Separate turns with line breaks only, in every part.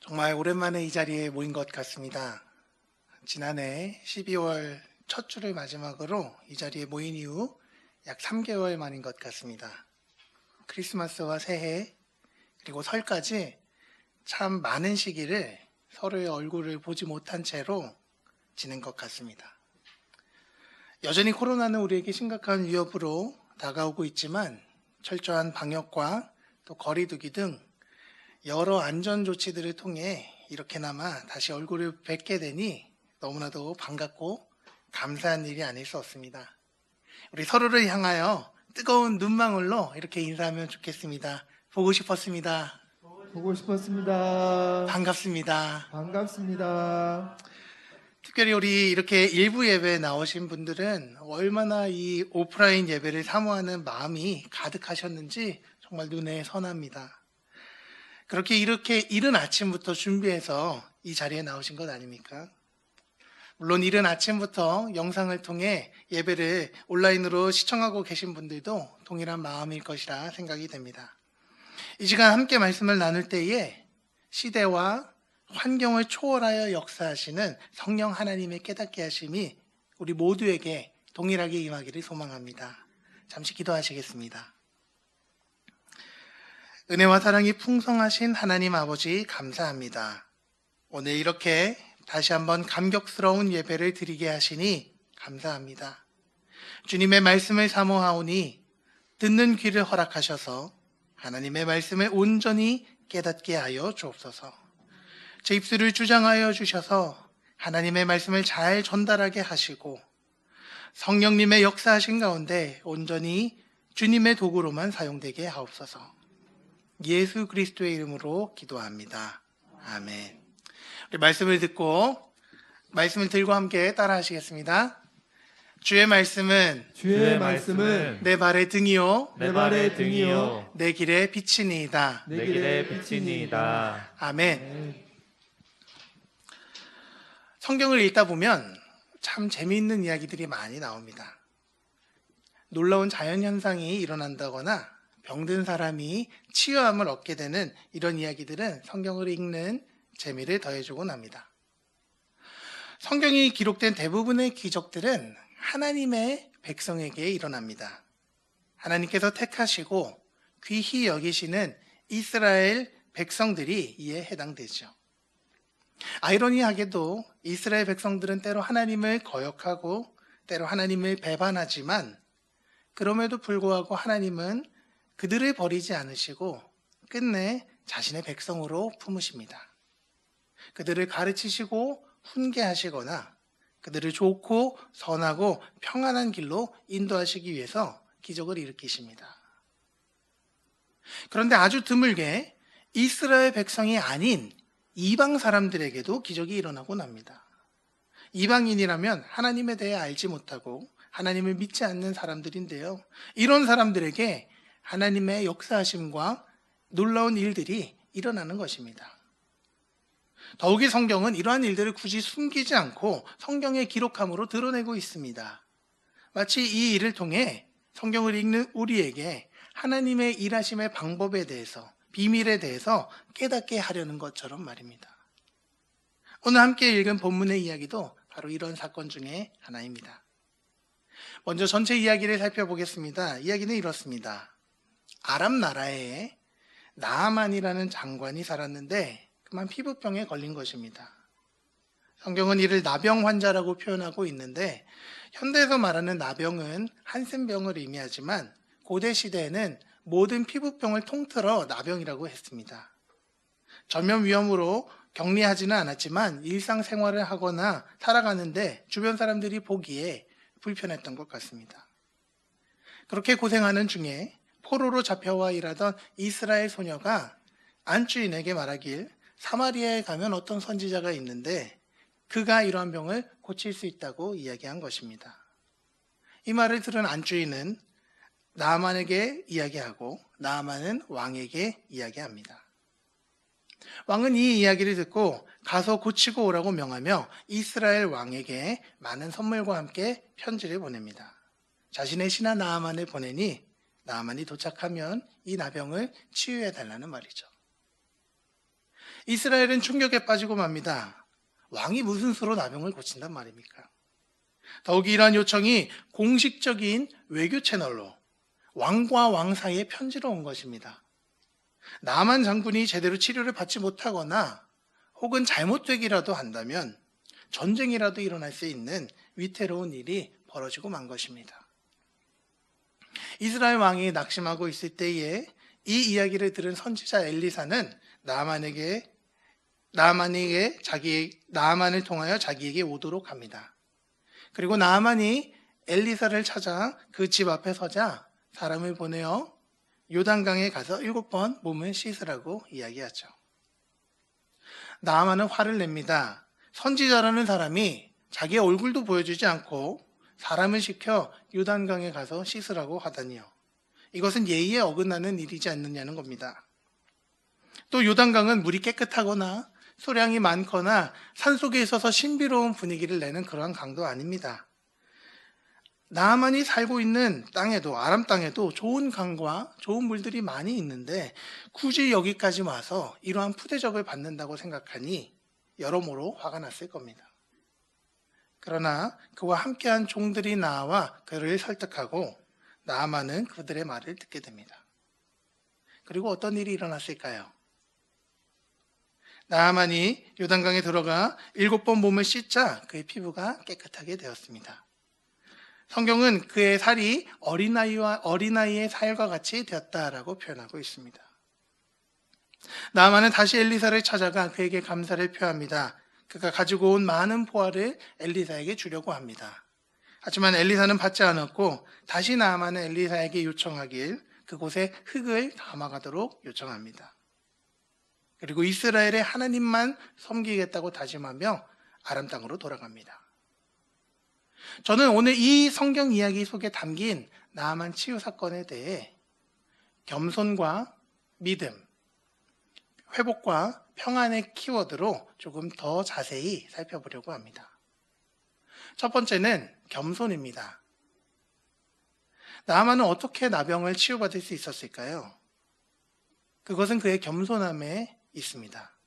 정말 오랜만에 이 자리에 모인 것 같습니다. 지난해 12월 첫 주를 마지막으로 이 자리에 모인 이후 약 3개월 만인 것 같습니다. 크리스마스와 새해 그리고 설까지 참 많은 시기를 서로의 얼굴을 보지 못한 채로 지낸 것 같습니다. 여전히 코로나는 우리에게 심각한 위협으로 다가오고 있지만 철저한 방역과 또 거리 두기 등 여러 안전 조치들을 통해 이렇게나마 다시 얼굴을 뵙게 되니 너무나도 반갑고 감사한 일이 아닐 수 없습니다. 우리 서로를 향하여 뜨거운 눈망울로 이렇게 인사하면 좋겠습니다. 보고 싶었습니다.
보고 싶었습니다.
반갑습니다.
반갑습니다.
특별히 우리 이렇게 일부 예배에 나오신 분들은 얼마나 이 오프라인 예배를 사모하는 마음이 가득하셨는지 정말 눈에 선합니다. 그렇게 이렇게 이른 아침부터 준비해서 이 자리에 나오신 것 아닙니까? 물론 이른 아침부터 영상을 통해 예배를 온라인으로 시청하고 계신 분들도 동일한 마음일 것이라 생각이 됩니다. 이 시간 함께 말씀을 나눌 때에 시대와 환경을 초월하여 역사하시는 성령 하나님의 깨닫게 하심이 우리 모두에게 동일하게 임하기를 소망합니다. 잠시 기도하시겠습니다. 은혜와 사랑이 풍성하신 하나님 아버지 감사합니다. 오늘 이렇게 다시 한번 감격스러운 예배를 드리게 하시니 감사합니다. 주님의 말씀을 사모하오니 듣는 귀를 허락하셔서 하나님의 말씀을 온전히 깨닫게 하여 주옵소서. 제 입술을 주장하여 주셔서 하나님의 말씀을 잘 전달하게 하시고 성령님의 역사하신 가운데 온전히 주님의 도구로만 사용되게 하옵소서. 예수 그리스도의 이름으로 기도합니다. 아멘. 우리 말씀을 들고 함께 따라 하시겠습니다. 주의 말씀은
주의
내 발의 등이요
내 발의 등이요
내 길의 빛이니이다.
내 길의 빛이니이다.
아멘. 성경을 읽다 보면 참 재미있는 이야기들이 많이 나옵니다. 놀라운 자연현상이 일어난다거나 병든 사람이 치유함을 얻게 되는 이런 이야기들은 성경을 읽는 재미를 더해주곤 합니다. 성경이 기록된 대부분의 기적들은 하나님의 백성에게 일어납니다. 하나님께서 택하시고 귀히 여기시는 이스라엘 백성들이 이에 해당되죠. 아이러니하게도 이스라엘 백성들은 때로 하나님을 거역하고 때로 하나님을 배반하지만 그럼에도 불구하고 하나님은 그들을 버리지 않으시고 끝내 자신의 백성으로 품으십니다. 그들을 가르치시고 훈계하시거나 그들을 좋고 선하고 평안한 길로 인도하시기 위해서 기적을 일으키십니다. 그런데 아주 드물게 이스라엘 백성이 아닌 이방 사람들에게도 기적이 일어나곤 합니다. 이방인이라면 하나님에 대해 알지 못하고 하나님을 믿지 않는 사람들인데요. 이런 사람들에게 하나님의 역사하심과 놀라운 일들이 일어나는 것입니다. 더욱이 성경은 이러한 일들을 굳이 숨기지 않고 성경에 기록함으로 드러내고 있습니다. 마치 이 일을 통해 성경을 읽는 우리에게 하나님의 일하심의 방법에 대해서, 비밀에 대해서 깨닫게 하려는 것처럼 말입니다. 오늘 함께 읽은 본문의 이야기도 바로 이런 사건 중에 하나입니다. 먼저 전체 이야기를 살펴보겠습니다. 이야기는 이렇습니다. 아람 나라에 나아만이라는 장관이 살았는데 그만 피부병에 걸린 것입니다. 성경은 이를 나병 환자라고 표현하고 있는데 현대에서 말하는 나병은 한센병을 의미하지만 고대 시대에는 모든 피부병을 통틀어 나병이라고 했습니다. 전염 위험으로 격리하지는 않았지만 일상생활을 하거나 살아가는데 주변 사람들이 보기에 불편했던 것 같습니다. 그렇게 고생하는 중에 포로로 잡혀와 일하던 이스라엘 소녀가 안주인에게 말하길 사마리아에 가면 어떤 선지자가 있는데 그가 이러한 병을 고칠 수 있다고 이야기한 것입니다. 이 말을 들은 안주인은 나아만에게 이야기하고 나아만은 왕에게 이야기합니다. 왕은 이 이야기를 듣고 가서 고치고 오라고 명하며 이스라엘 왕에게 많은 선물과 함께 편지를 보냅니다. 자신의 신하 나아만을 보내니 나아만이 도착하면 이 나병을 치유해 달라는 말이죠. 이스라엘은 충격에 빠지고 맙니다. 왕이 무슨 수로 나병을 고친단 말입니까? 더욱이 이러한 요청이 공식적인 외교 채널로 왕과 왕 사이에 편지로 온 것입니다. 나만 장군이 제대로 치료를 받지 못하거나 혹은 잘못되기라도 한다면 전쟁이라도 일어날 수 있는 위태로운 일이 벌어지고 만 것입니다. 이스라엘 왕이 낙심하고 있을 때에 이 이야기를 들은 선지자 엘리사는 나아만을 통하여 자기에게 오도록 합니다. 그리고 나아만이 엘리사를 찾아 그 집 앞에 서자 사람을 보내어 요단강에 가서 7번 몸을 씻으라고 이야기하죠. 나아만은 화를 냅니다. 선지자라는 사람이 자기의 얼굴도 보여주지 않고 사람을 시켜 요단강에 가서 씻으라고 하다니요. 이것은 예의에 어긋나는 일이지 않느냐는 겁니다. 또 요단강은 물이 깨끗하거나 소량이 많거나 산속에 있어서 신비로운 분위기를 내는 그러한 강도 아닙니다. 나아만이 살고 있는 땅에도, 아람 땅에도 좋은 강과 좋은 물들이 많이 있는데 굳이 여기까지 와서 이러한 푸대접을 받는다고 생각하니 여러모로 화가 났을 겁니다. 그러나 그와 함께한 종들이 나와 그를 설득하고 나아만은 그들의 말을 듣게 됩니다. 그리고 어떤 일이 일어났을까요? 나아만이 요단강에 들어가 7번 몸을 씻자 그의 피부가 깨끗하게 되었습니다. 성경은 그의 살이 어린아이의 살과 같이 되었다라고 표현하고 있습니다. 나아만은 다시 엘리사를 찾아가 그에게 감사를 표합니다. 그가 가지고 온 많은 보화를 엘리사에게 주려고 합니다. 하지만 엘리사는 받지 않았고 다시 나아만은 엘리사에게 요청하길 그곳에 흙을 담아가도록 요청합니다. 그리고 이스라엘의 하나님만 섬기겠다고 다짐하며 아람 땅으로 돌아갑니다. 저는 오늘 이 성경 이야기 속에 담긴 나아만 치유 사건에 대해 겸손과 믿음, 회복과 평안의 키워드로 조금 더 자세히 살펴보려고 합니다. 첫 번째는 겸손입니다. 나아만은 어떻게 나병을 치유받을 수 있었을까요? 그것은 그의 겸손함에 있습니다.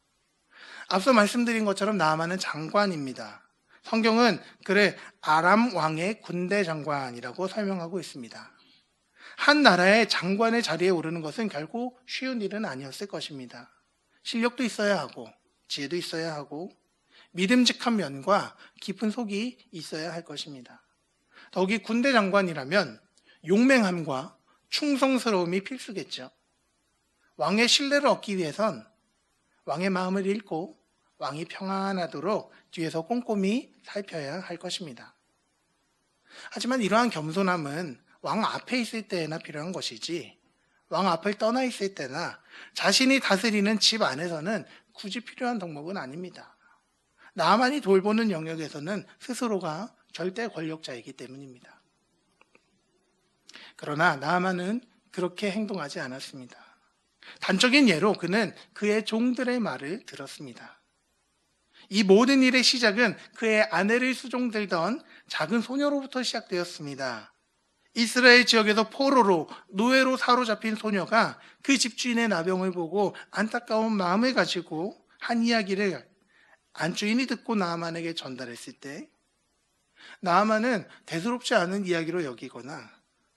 앞서 말씀드린 것처럼 나아만은 장관입니다. 성경은 그를 아람 왕의 군대 장관이라고 설명하고 있습니다. 한 나라의 장관의 자리에 오르는 것은 결코 쉬운 일은 아니었을 것입니다. 실력도 있어야 하고 지혜도 있어야 하고 믿음직한 면과 깊은 속이 있어야 할 것입니다. 더욱이 군대 장관이라면 용맹함과 충성스러움이 필수겠죠. 왕의 신뢰를 얻기 위해선 왕의 마음을 읽고 왕이 평안하도록 뒤에서 꼼꼼히 살펴야 할 것입니다. 하지만 이러한 겸손함은 왕 앞에 있을 때나 필요한 것이지 왕 앞을 떠나 있을 때나 자신이 다스리는 집 안에서는 굳이 필요한 덕목은 아닙니다. 나만이 돌보는 영역에서는 스스로가 절대 권력자이기 때문입니다. 그러나 나아만은 그렇게 행동하지 않았습니다. 단적인 예로 그는 그의 종들의 말을 들었습니다. 이 모든 일의 시작은 그의 아내를 수종들던 작은 소녀로부터 시작되었습니다. 이스라엘 지역에서 포로로 노예로 사로잡힌 소녀가 그 집주인의 나병을 보고 안타까운 마음을 가지고 한 이야기를 안주인이 듣고 나아만에게 전달했을 때 나아만은 대수롭지 않은 이야기로 여기거나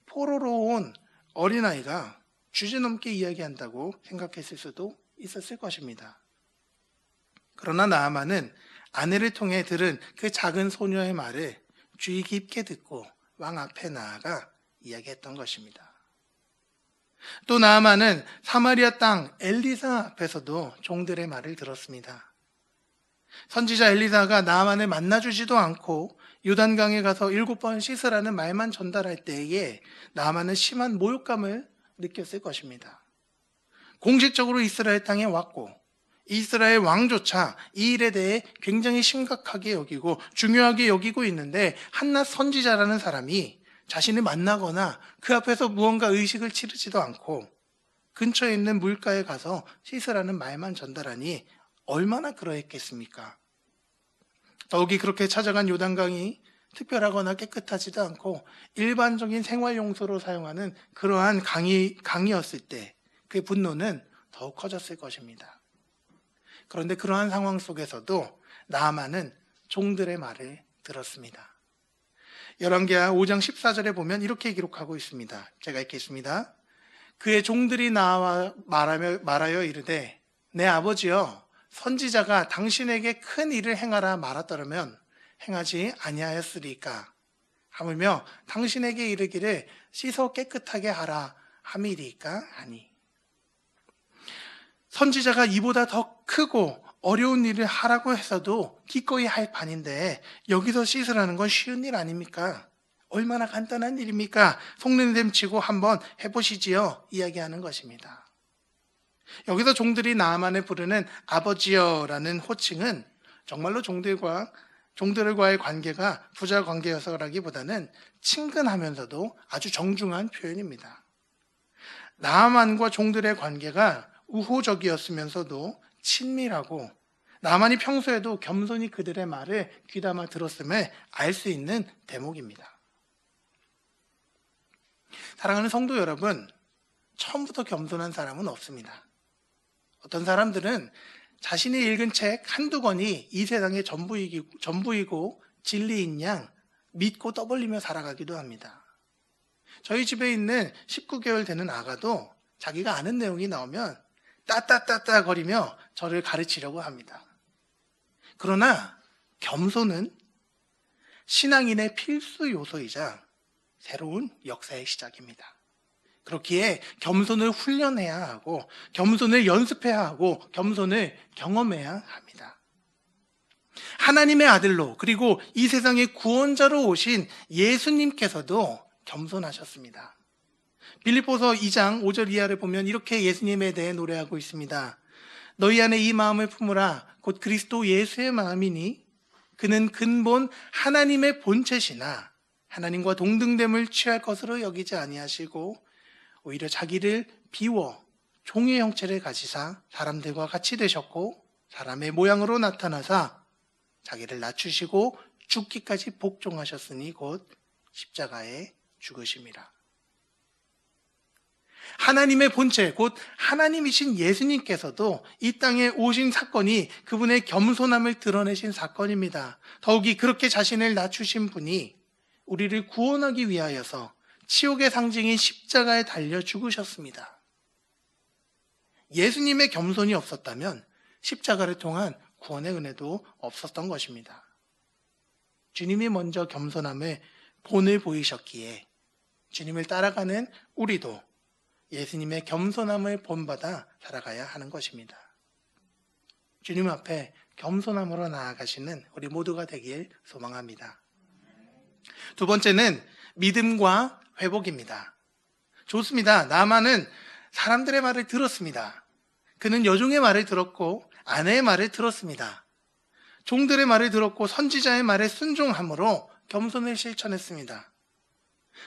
포로로 온 어린아이가 주제넘게 이야기한다고 생각했을 수도 있었을 것입니다. 그러나 나아만은 아내를 통해 들은 그 작은 소녀의 말을 주의 깊게 듣고 왕 앞에 나아가 이야기했던 것입니다. 또 나아만은 사마리아 땅 엘리사 앞에서도 종들의 말을 들었습니다. 선지자 엘리사가 나아만을 만나주지도 않고 요단강에 가서 7번 씻으라는 말만 전달할 때에 나아만은 심한 모욕감을 느꼈을 것입니다. 공식적으로 이스라엘 땅에 왔고 이스라엘 왕조차 이 일에 대해 굉장히 심각하게 여기고 중요하게 여기고 있는데 한낱 선지자라는 사람이 자신을 만나거나 그 앞에서 무언가 의식을 치르지도 않고 근처에 있는 물가에 가서 씻으라는 말만 전달하니 얼마나 그러했겠습니까? 더욱이 그렇게 찾아간 요단강이 특별하거나 깨끗하지도 않고 일반적인 생활용수로 사용하는 그러한 강이었을 때 그 분노는 더욱 커졌을 것입니다. 그런데 그러한 상황 속에서도 나아만은 종들의 말을 들었습니다. 열왕기하 5장 14절에 보면 이렇게 기록하고 있습니다. 제가 읽겠습니다. 그의 종들이 나와 말하여 이르되 내 아버지여 선지자가 당신에게 큰 일을 행하라 말하더라면 행하지 아니하였으리까 하물며 당신에게 이르기를 씻어 깨끗하게 하라 함이리까 하니. 선지자가 이보다 더 크고 어려운 일을 하라고 해서도 기꺼이 할 판인데 여기서 씻으라는 건 쉬운 일 아닙니까? 얼마나 간단한 일입니까? 속는셈 치고 한번 해보시지요. 이야기하는 것입니다. 여기서 종들이 나아만을 부르는 아버지여라는 호칭은 정말로 종들과의 관계가 부자 관계여서라기보다는 친근하면서도 아주 정중한 표현입니다. 나아만과 종들의 관계가 우호적이었으면서도 친밀하고 나아만이 평소에도 겸손히 그들의 말을 귀담아 들었음을 알 수 있는 대목입니다. 사랑하는 성도 여러분, 처음부터 겸손한 사람은 없습니다. 어떤 사람들은 자신이 읽은 책 한두 권이 이 세상의 전부이고 진리인 양 믿고 떠벌리며 살아가기도 합니다. 저희 집에 있는 19개월 되는 아가도 자기가 아는 내용이 나오면 따따따따 거리며 저를 가르치려고 합니다. 그러나 겸손은 신앙인의 필수 요소이자 새로운 역사의 시작입니다. 그렇기에 겸손을 훈련해야 하고 겸손을 연습해야 하고 겸손을 경험해야 합니다. 하나님의 아들로 그리고 이 세상의 구원자로 오신 예수님께서도 겸손하셨습니다. 빌립보서 2장 5절 이하를 보면 이렇게 예수님에 대해 노래하고 있습니다. 너희 안에 이 마음을 품으라 곧 그리스도 예수의 마음이니 그는 근본 하나님의 본체시나 하나님과 동등됨을 취할 것으로 여기지 아니하시고 오히려 자기를 비워 종의 형체를 가지사 사람들과 같이 되셨고 사람의 모양으로 나타나사 자기를 낮추시고 죽기까지 복종하셨으니 곧 십자가에 죽으심이라. 하나님의 본체, 곧 하나님이신 예수님께서도 이 땅에 오신 사건이 그분의 겸손함을 드러내신 사건입니다. 더욱이 그렇게 자신을 낮추신 분이 우리를 구원하기 위하여서 치욕의 상징인 십자가에 달려 죽으셨습니다. 예수님의 겸손이 없었다면 십자가를 통한 구원의 은혜도 없었던 것입니다. 주님이 먼저 겸손함을 본을 보이셨기에 주님을 따라가는 우리도 예수님의 겸손함을 본받아 살아가야 하는 것입니다. 주님 앞에 겸손함으로 나아가시는 우리 모두가 되길 소망합니다. 두 번째는 믿음과 회복입니다. 좋습니다. 나아만은 사람들의 말을 들었습니다. 그는 여종의 말을 들었고 아내의 말을 들었습니다. 종들의 말을 들었고 선지자의 말에 순종함으로 겸손을 실천했습니다.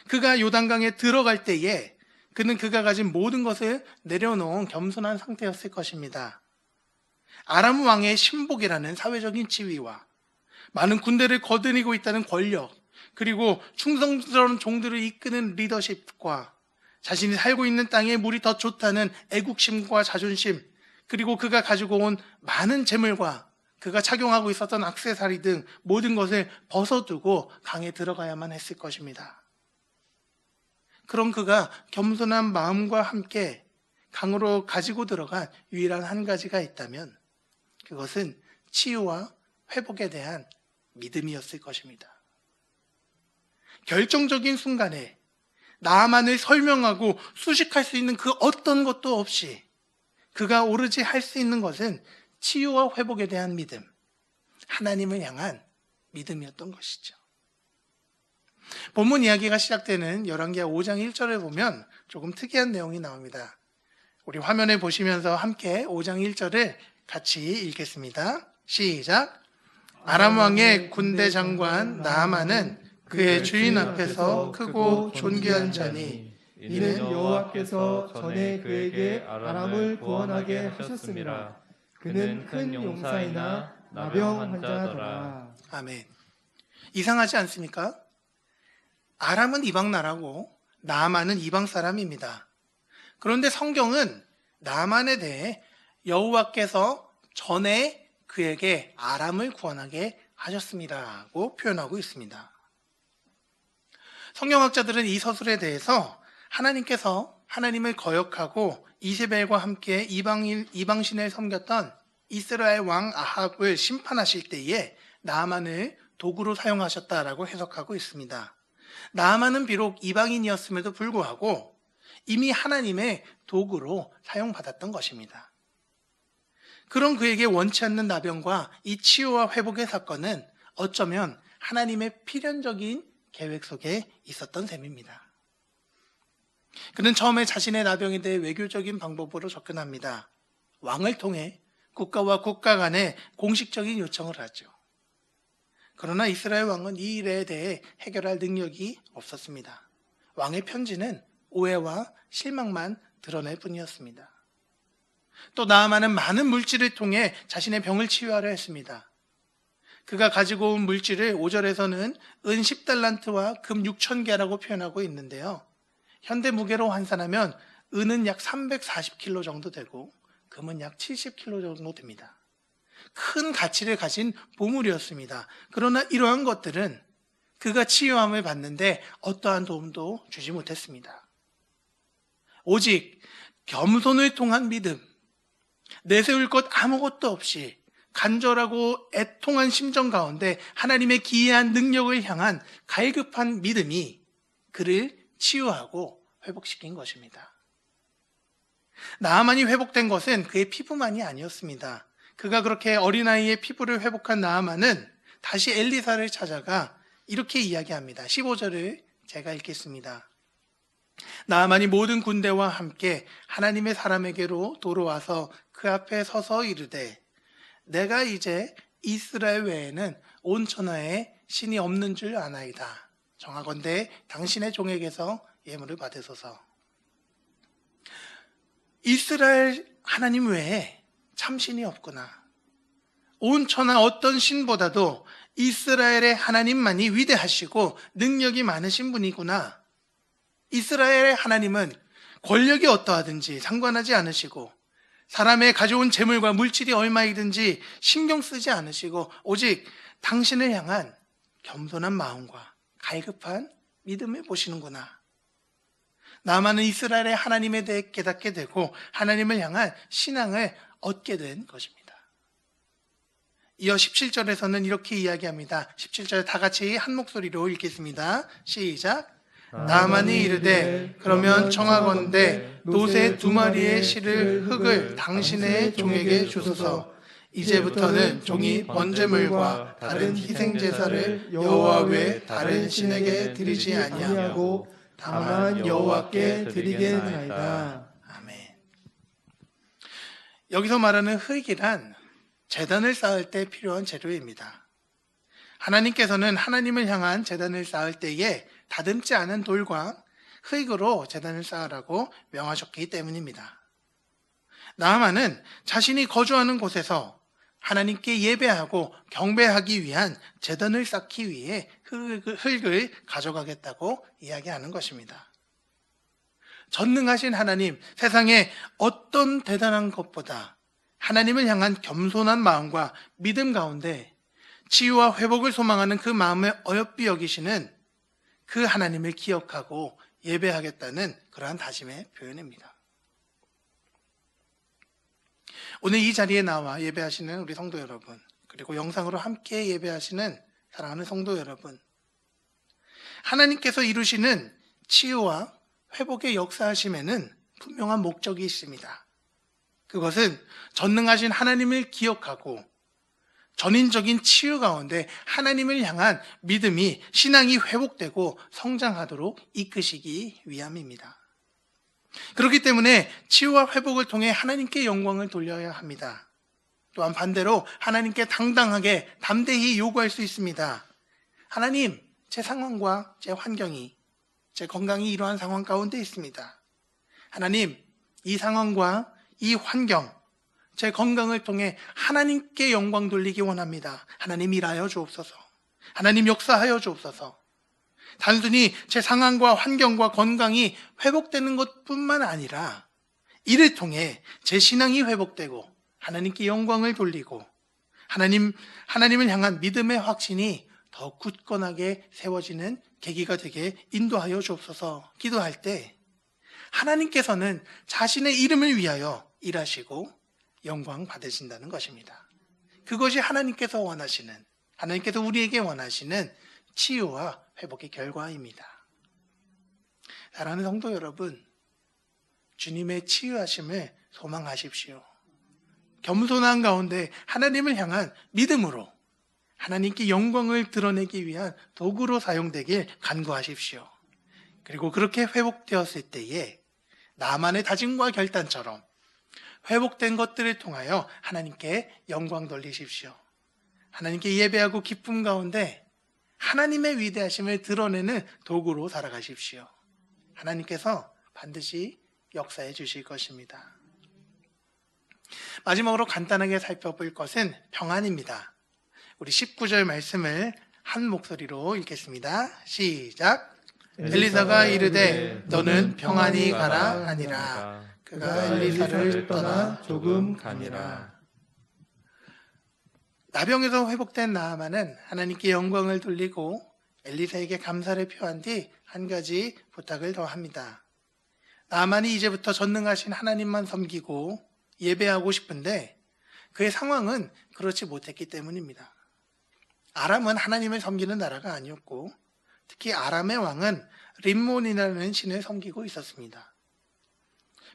그가 요단강에 들어갈 때에 그는 그가 가진 모든 것을 내려놓은 겸손한 상태였을 것입니다. 아람 왕의 신복이라는 사회적인 지위와 많은 군대를 거느리고 있다는 권력, 그리고 충성스러운 종들을 이끄는 리더십과 자신이 살고 있는 땅의 물이 더 좋다는 애국심과 자존심, 그리고 그가 가지고 온 많은 재물과 그가 착용하고 있었던 액세서리 등 모든 것을 벗어두고 강에 들어가야만 했을 것입니다. 그런 그가 겸손한 마음과 함께 강으로 가지고 들어간 유일한 한 가지가 있다면 그것은 치유와 회복에 대한 믿음이었을 것입니다. 결정적인 순간에 나만을 설명하고 수식할 수 있는 그 어떤 것도 없이 그가 오로지 할 수 있는 것은 치유와 회복에 대한 믿음, 하나님을 향한 믿음이었던 것이죠. 본문 이야기가 시작되는 열왕기하 5장 1절에 보면 조금 특이한 내용이 나옵니다. 우리 화면에 보시면서 함께 5장 1절을 같이 읽겠습니다. 시작. 아람 왕의 군대 장관 나아만은 그의 주인 앞에서 크고 존귀한 자니
이는 여호와께서 전에 그에게 아람을 구원하게 하셨습니다. 그는 큰 용사이나 나병 환자더라.
아멘. 이상하지 않습니까? 아람은 이방 나라고 나아만은 이방 사람입니다. 그런데 성경은 나아만에 대해 여호와께서 전에 그에게 아람을 구원하게 하셨습니다라고 표현하고 있습니다. 성경학자들은 이 서술에 대해서 하나님께서 하나님을 거역하고 이세벨과 함께 이방신을 섬겼던 이스라엘 왕 아합을 심판하실 때에 나아만을 도구로 사용하셨다라고 해석하고 있습니다. 나아만은 비록 이방인이었음에도 불구하고 이미 하나님의 도구로 사용받았던 것입니다. 그런 그에게 원치 않는 나병과 이 치유와 회복의 사건은 어쩌면 하나님의 필연적인 계획 속에 있었던 셈입니다. 그는 처음에 자신의 나병에 대해 외교적인 방법으로 접근합니다. 왕을 통해 국가와 국가 간에 공식적인 요청을 하죠. 그러나 이스라엘 왕은 이 일에 대해 해결할 능력이 없었습니다. 왕의 편지는 오해와 실망만 드러낼 뿐이었습니다. 또 나아만은 많은 물질을 통해 자신의 병을 치유하려 했습니다. 그가 가지고 온 물질을 5절에서는 은 10달란트와 금 6,000개라고 표현하고 있는데요. 현대 무게로 환산하면 은은 약 340kg 정도 되고 금은 약 70kg 정도 됩니다. 큰 가치를 가진 보물이었습니다. 그러나 이러한 것들은 그가 치유함을 받는데 어떠한 도움도 주지 못했습니다. 오직 겸손을 통한 믿음, 내세울 것 아무것도 없이 간절하고 애통한 심정 가운데 하나님의 기이한 능력을 향한 갈급한 믿음이 그를 치유하고 회복시킨 것입니다. 나아만이 회복된 것은 그의 피부만이 아니었습니다. 그가 그렇게 어린아이의 피부를 회복한 나아만은 다시 엘리사를 찾아가 이렇게 이야기합니다. 15절을 제가 읽겠습니다. 나아만이 모든 군대와 함께 하나님의 사람에게로 돌아와서 그 앞에 서서 이르되 내가 이제 이스라엘 외에는 온 천하에 신이 없는 줄 아나이다. 정하건대 당신의 종에게서 예물을 받으소서. 이스라엘 하나님 외에 참신이 없구나. 온 천하 어떤 신보다도 이스라엘의 하나님만이 위대하시고 능력이 많으신 분이구나. 이스라엘의 하나님은 권력이 어떠하든지 상관하지 않으시고 사람의 가져온 재물과 물질이 얼마이든지 신경 쓰지 않으시고 오직 당신을 향한 겸손한 마음과 갈급한 믿음을 보시는구나. 나아만은 이스라엘의 하나님에 대해 깨닫게 되고 하나님을 향한 신앙을 얻게 된 것입니다. 이어 17절에서는 이렇게 이야기합니다. 17절 다 같이 한 목소리로 읽겠습니다. 시작. 나아만이 이르되 그러면 청하건대 노새 2마리의 실을 흙을 당신의 종에게 주소서. 이제부터는 종이 번제물과 다른 희생제사를 여호와 외 다른 신에게 드리지 아니하고 다만 여호와께 드리겠나이다. 아멘. 여기서 말하는 흙이란 제단을 쌓을 때 필요한 재료입니다. 하나님께서는 하나님을 향한 제단을 쌓을 때에 다듬지 않은 돌과 흙으로 제단을 쌓으라고 명하셨기 때문입니다. 나아만은 자신이 거주하는 곳에서 하나님께 예배하고 경배하기 위한 제단을 쌓기 위해 흙을 가져가겠다고 이야기하는 것입니다. 전능하신 하나님, 세상에 어떤 대단한 것보다 하나님을 향한 겸손한 마음과 믿음 가운데 치유와 회복을 소망하는 그 마음을 어여삐 여기시는 그 하나님을 기억하고 예배하겠다는 그러한 다짐의 표현입니다. 오늘 이 자리에 나와 예배하시는 우리 성도 여러분, 그리고 영상으로 함께 예배하시는 사랑하는 성도 여러분, 하나님께서 이루시는 치유와 회복의 역사하심에는 분명한 목적이 있습니다. 그것은 전능하신 하나님을 기억하고 전인적인 치유 가운데 하나님을 향한 믿음이, 신앙이 회복되고 성장하도록 이끄시기 위함입니다. 그렇기 때문에 치유와 회복을 통해 하나님께 영광을 돌려야 합니다. 또한 반대로 하나님께 당당하게 담대히 요구할 수 있습니다. 하나님, 제 상황과 제 환경이, 제 건강이 이러한 상황 가운데 있습니다. 하나님, 이 상황과 이 환경, 제 건강을 통해 하나님께 영광 돌리기 원합니다. 하나님 일하여 주옵소서. 하나님 역사하여 주옵소서. 단순히 제 상황과 환경과 건강이 회복되는 것뿐만 아니라 이를 통해 제 신앙이 회복되고 하나님께 영광을 돌리고 하나님을 향한 믿음의 확신이 더 굳건하게 세워지는 계기가 되게 인도하여 주옵소서 기도할 때 하나님께서는 자신의 이름을 위하여 일하시고 영광 받으신다는 것입니다. 그것이 하나님께서 우리에게 원하시는 치유와 회복의 결과입니다. 사랑하는 성도 여러분, 주님의 치유하심을 소망하십시오. 겸손한 가운데 하나님을 향한 믿음으로 하나님께 영광을 드러내기 위한 도구로 사용되길 간구하십시오. 그리고 그렇게 회복되었을 때에 나만의 다짐과 결단처럼 회복된 것들을 통하여 하나님께 영광 돌리십시오. 하나님께 예배하고 기쁨 가운데 하나님의 위대하심을 드러내는 도구로 살아가십시오. 하나님께서 반드시 역사해 주실 것입니다. 마지막으로 간단하게 살펴볼 것은 평안입니다. 우리 19절 말씀을 한 목소리로 읽겠습니다. 시작. 엘리사가 이르되 너는 평안히 가라 하니라. 그가 엘리사를 떠나 조금 가니라. 나병에서 회복된 나아만은 하나님께 영광을 돌리고 엘리사에게 감사를 표한 뒤 한 가지 부탁을 더 합니다. 나아만이 이제부터 전능하신 하나님만 섬기고 예배하고 싶은데 그의 상황은 그렇지 못했기 때문입니다. 아람은 하나님을 섬기는 나라가 아니었고 특히 아람의 왕은 림몬이라는 신을 섬기고 있었습니다.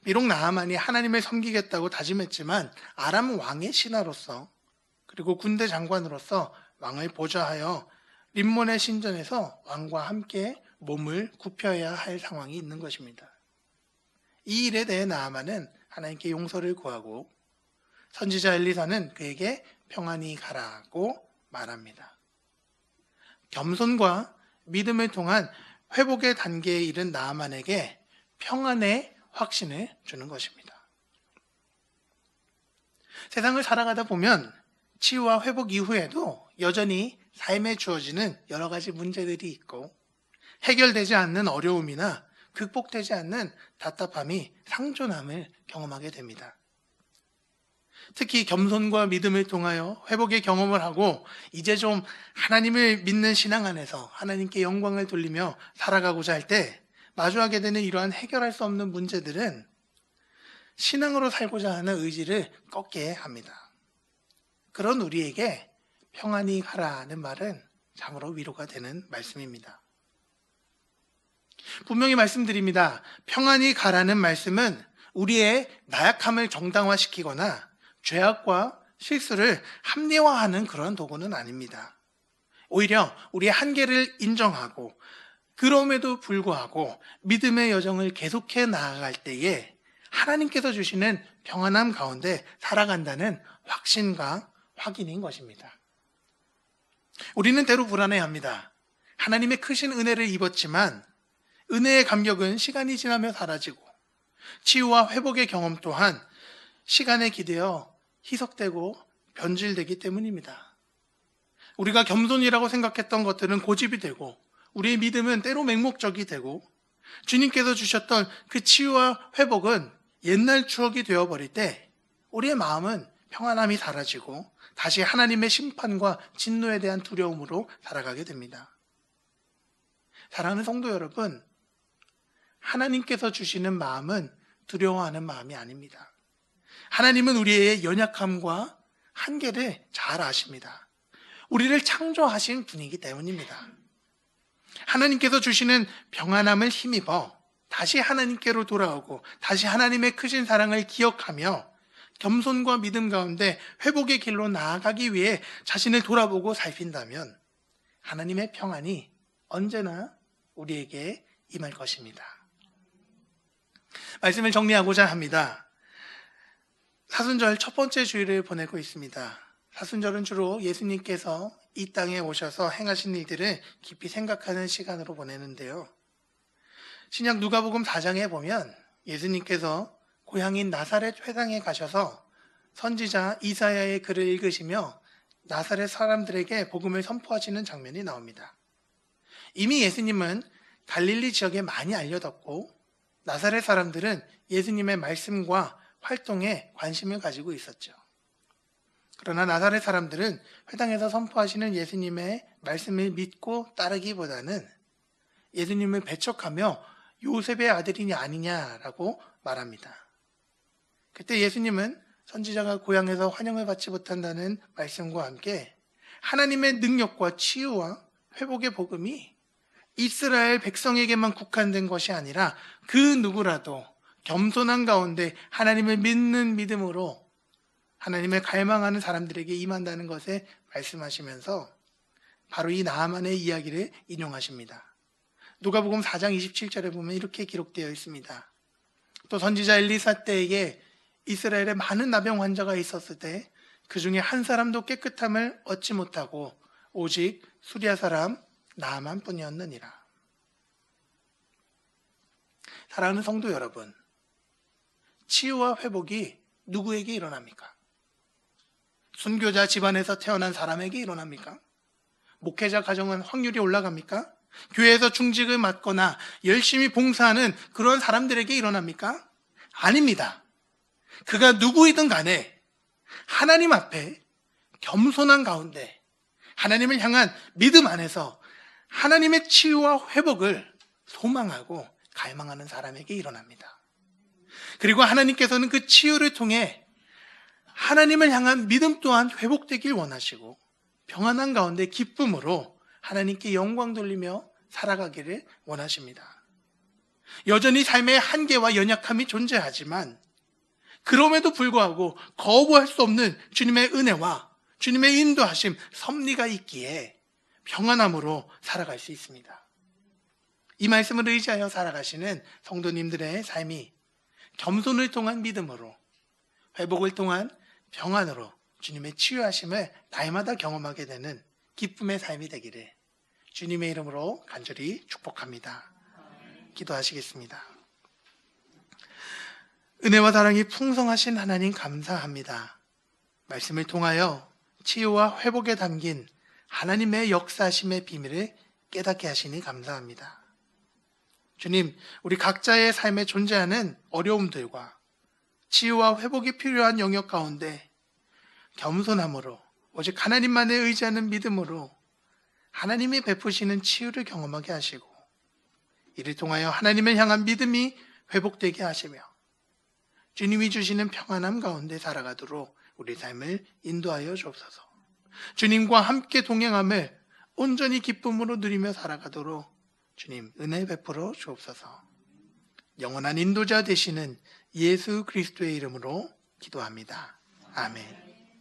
비록 나아만이 하나님을 섬기겠다고 다짐했지만 아람 왕의 신하로서 그리고 군대 장관으로서 왕을 보좌하여 림몬의 신전에서 왕과 함께 몸을 굽혀야 할 상황이 있는 것입니다. 이 일에 대해 나아만은 하나님께 용서를 구하고 선지자 엘리사는 그에게 평안히 가라고 말합니다. 겸손과 믿음을 통한 회복의 단계에 이른 나아만에게 평안의 확신을 주는 것입니다. 세상을 살아가다 보면 치유와 회복 이후에도 여전히 삶에 주어지는 여러 가지 문제들이 있고 해결되지 않는 어려움이나 극복되지 않는 답답함이 상존함을 경험하게 됩니다. 특히 겸손과 믿음을 통하여 회복의 경험을 하고 이제 좀 하나님을 믿는 신앙 안에서 하나님께 영광을 돌리며 살아가고자 할 때 마주하게 되는 이러한 해결할 수 없는 문제들은 신앙으로 살고자 하는 의지를 꺾게 합니다. 그런 우리에게 평안히 가라는 말은 참으로 위로가 되는 말씀입니다. 분명히 말씀드립니다. 평안히 가라는 말씀은 우리의 나약함을 정당화시키거나 죄악과 실수를 합리화하는 그런 도구는 아닙니다. 오히려 우리의 한계를 인정하고 그럼에도 불구하고 믿음의 여정을 계속해 나아갈 때에 하나님께서 주시는 평안함 가운데 살아간다는 확신과 확인인 것입니다. 우리는 때로 불안해합니다. 하나님의 크신 은혜를 입었지만 은혜의 감격은 시간이 지나며 사라지고 치유와 회복의 경험 또한 시간에 기대어 희석되고 변질되기 때문입니다. 우리가 겸손이라고 생각했던 것들은 고집이 되고 우리의 믿음은 때로 맹목적이 되고 주님께서 주셨던 그 치유와 회복은 옛날 추억이 되어버릴 때 우리의 마음은 평안함이 사라지고 다시 하나님의 심판과 진노에 대한 두려움으로 살아가게 됩니다. 사랑하는 성도 여러분, 하나님께서 주시는 마음은 두려워하는 마음이 아닙니다. 하나님은 우리의 연약함과 한계를 잘 아십니다. 우리를 창조하신 분이기 때문입니다. 하나님께서 주시는 평안함을 힘입어 다시 하나님께로 돌아오고 다시 하나님의 크신 사랑을 기억하며 겸손과 믿음 가운데 회복의 길로 나아가기 위해 자신을 돌아보고 살핀다면 하나님의 평안이 언제나 우리에게 임할 것입니다. 말씀을 정리하고자 합니다. 사순절 첫 번째 주일을 보내고 있습니다. 사순절은 주로 예수님께서 이 땅에 오셔서 행하신 일들을 깊이 생각하는 시간으로 보내는데요. 신약 누가복음 4장에 보면 예수님께서 고향인 나사렛 회당에 가셔서 선지자 이사야의 글을 읽으시며 나사렛 사람들에게 복음을 선포하시는 장면이 나옵니다. 이미 예수님은 갈릴리 지역에 많이 알려졌고 나사렛 사람들은 예수님의 말씀과 활동에 관심을 가지고 있었죠. 그러나 나사렛 사람들은 회당에서 선포하시는 예수님의 말씀을 믿고 따르기보다는 예수님을 배척하며 요셉의 아들이냐 아니냐라고 말합니다. 그때 예수님은 선지자가 고향에서 환영을 받지 못한다는 말씀과 함께 하나님의 능력과 치유와 회복의 복음이 이스라엘 백성에게만 국한된 것이 아니라 그 누구라도 겸손한 가운데 하나님을 믿는 믿음으로 하나님을 갈망하는 사람들에게 임한다는 것에 말씀하시면서 바로 이 나아만의 이야기를 인용하십니다. 누가복음 4장 27절에 보면 이렇게 기록되어 있습니다. 또 선지자 엘리사 때에게 이스라엘에 많은 나병 환자가 있었을 때 그 중에 한 사람도 깨끗함을 얻지 못하고 오직 수리아 사람 나아만 뿐이었느니라. 사랑하는 성도 여러분, 치유와 회복이 누구에게 일어납니까? 순교자 집안에서 태어난 사람에게 일어납니까? 목회자 가정은 확률이 올라갑니까? 교회에서 중직을 맡거나 열심히 봉사하는 그런 사람들에게 일어납니까? 아닙니다. 그가 누구이든 간에 하나님 앞에 겸손한 가운데 하나님을 향한 믿음 안에서 하나님의 치유와 회복을 소망하고 갈망하는 사람에게 일어납니다. 그리고 하나님께서는 그 치유를 통해 하나님을 향한 믿음 또한 회복되길 원하시고 평안한 가운데 기쁨으로 하나님께 영광 돌리며 살아가기를 원하십니다. 여전히 삶의 한계와 연약함이 존재하지만 그럼에도 불구하고 거부할 수 없는 주님의 은혜와 주님의 인도하심, 섭리가 있기에 평안함으로 살아갈 수 있습니다. 이 말씀을 의지하여 살아가시는 성도님들의 삶이 겸손을 통한 믿음으로, 회복을 통한 평안으로 주님의 치유하심을 날마다 경험하게 되는 기쁨의 삶이 되기를 주님의 이름으로 간절히 축복합니다. 기도하시겠습니다. 은혜와 사랑이 풍성하신 하나님 감사합니다. 말씀을 통하여 치유와 회복에 담긴 하나님의 역사심의 비밀을 깨닫게 하시니 감사합니다. 주님, 우리 각자의 삶에 존재하는 어려움들과 치유와 회복이 필요한 영역 가운데 겸손함으로 오직 하나님만을 의지하는 믿음으로 하나님이 베푸시는 치유를 경험하게 하시고 이를 통하여 하나님을 향한 믿음이 회복되게 하시며 주님이 주시는 평안함 가운데 살아가도록 우리 삶을 인도하여 주옵소서. 주님과 함께 동행함을 온전히 기쁨으로 누리며 살아가도록 주님 은혜 베풀어 주옵소서. 영원한 인도자 되시는 예수 그리스도의 이름으로 기도합니다. 아멘.